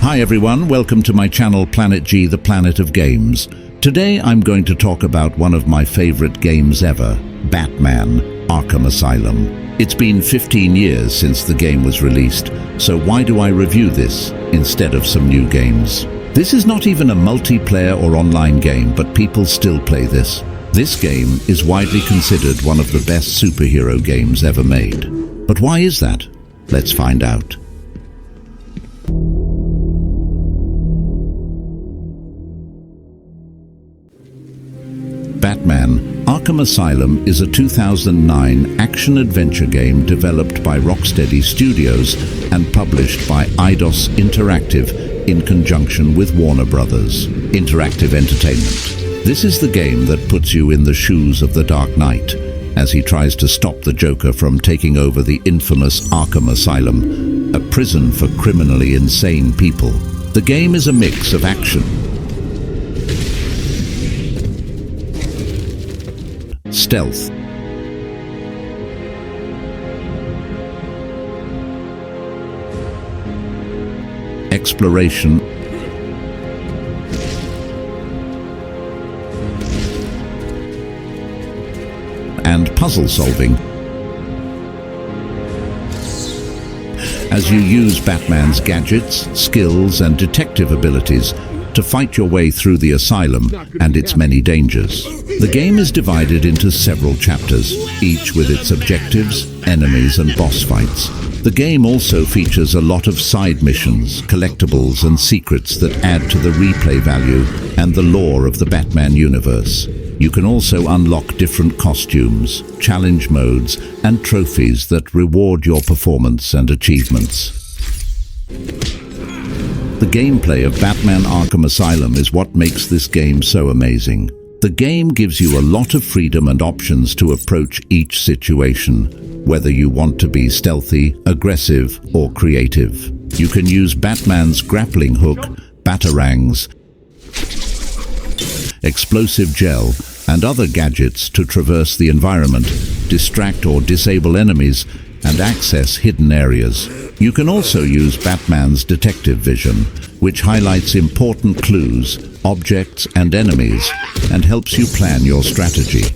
Hi everyone, welcome to my channel Planet G, the Planet of Games. Today I'm going to talk about one of my favorite games ever, Batman Arkham Asylum. It's been 15 years since the game was released, so why do I review this instead of some new games? This is not even a multiplayer or online game, but people still play this. This game is widely considered one of the best superhero games ever made. But why is that? Let's find out. Batman Arkham Asylum is a 2009 action-adventure game developed by Rocksteady Studios and published by Eidos Interactive in conjunction with Warner Brothers Interactive Entertainment. This is the game that puts you in the shoes of the Dark Knight as he tries to stop the Joker from taking over the infamous Arkham Asylum, a prison for criminally insane people. The game is a mix of action, stealth, exploration, and puzzle solving. As you use Batman's gadgets, skills, and detective abilities to fight your way through the asylum and its many dangers. The game is divided into several chapters, each with its objectives, enemies, and boss fights. The game also features a lot of side missions, collectibles, and secrets that add to the replay value and the lore of the Batman universe. You can also unlock different costumes, challenge modes, and trophies that reward your performance and achievements. The gameplay of Batman Arkham Asylum is what makes this game so amazing. The game gives you a lot of freedom and options to approach each situation, whether you want to be stealthy, aggressive, or creative. You can use Batman's grappling hook, batarangs, explosive gel, and other gadgets to traverse the environment, distract or disable enemies, and access hidden areas. You can also use Batman's detective vision, which highlights important clues, objects, and enemies, and helps you plan your strategy.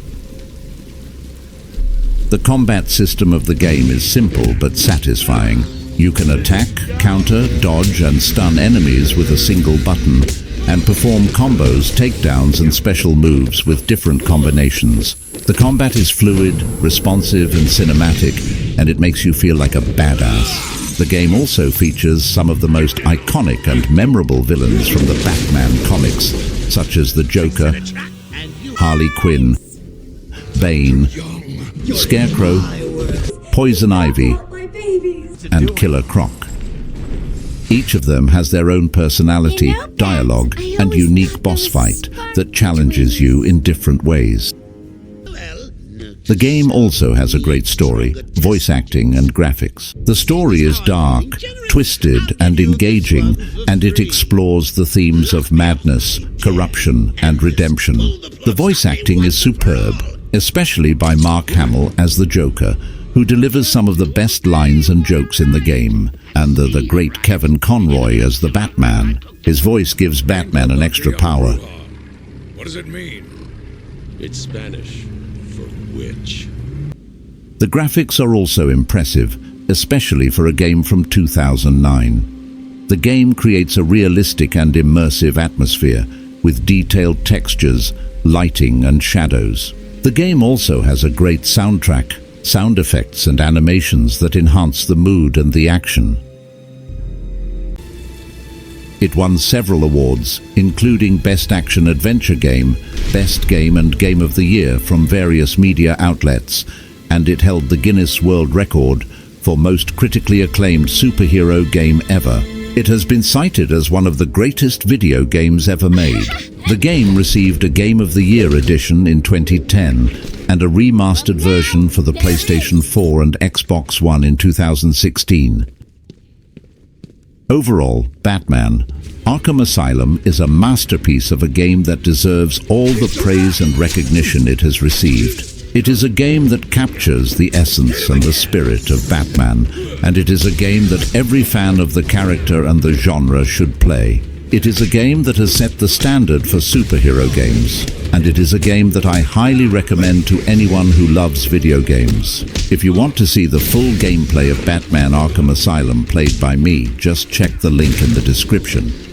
The combat system of the game is simple but satisfying. You can attack, counter, dodge, and stun enemies with a single button, and perform combos, takedowns, and special moves with different combinations. The combat is fluid, responsive, and cinematic, and it makes you feel like a badass. The game also features some of the most iconic and memorable villains from the Batman comics, such as the Joker, Harley Quinn, Bane, Scarecrow, Poison Ivy, and Killer Croc. Each of them has their own personality, dialogue, and unique boss fight that challenges you in different ways. The game also has a great story, voice acting, and graphics. The story is dark, twisted, and engaging, and it explores the themes of madness, corruption, and redemption. The voice acting is superb, especially by Mark Hamill as the Joker, who delivers some of the best lines and jokes in the game, and the great Kevin Conroy as the Batman. His voice gives Batman an extra power. What does it mean? It's Spanish for witch. The graphics are also impressive, especially for a game from 2009. The game creates a realistic and immersive atmosphere, with detailed textures, lighting, and shadows. The game also has a great soundtrack, sound effects, and animations that enhance the mood and the action. It won several awards, including Best Action Adventure Game, Best Game, and Game of the Year from various media outlets, and it held the Guinness World Record for most critically acclaimed superhero game ever. It has been cited as one of the greatest video games ever made. The game received a Game of the Year edition in 2010 and a remastered version for the PlayStation 4 and Xbox One in 2016. Overall, Batman Arkham Asylum is a masterpiece of a game that deserves all the praise and recognition it has received. It is a game that captures the essence and the spirit of Batman, and it is a game that every fan of the character and the genre should play. It is a game that has set the standard for superhero games, and it is a game that I highly recommend to anyone who loves video games. If you want to see the full gameplay of Batman Arkham Asylum played by me, just check the link in the description.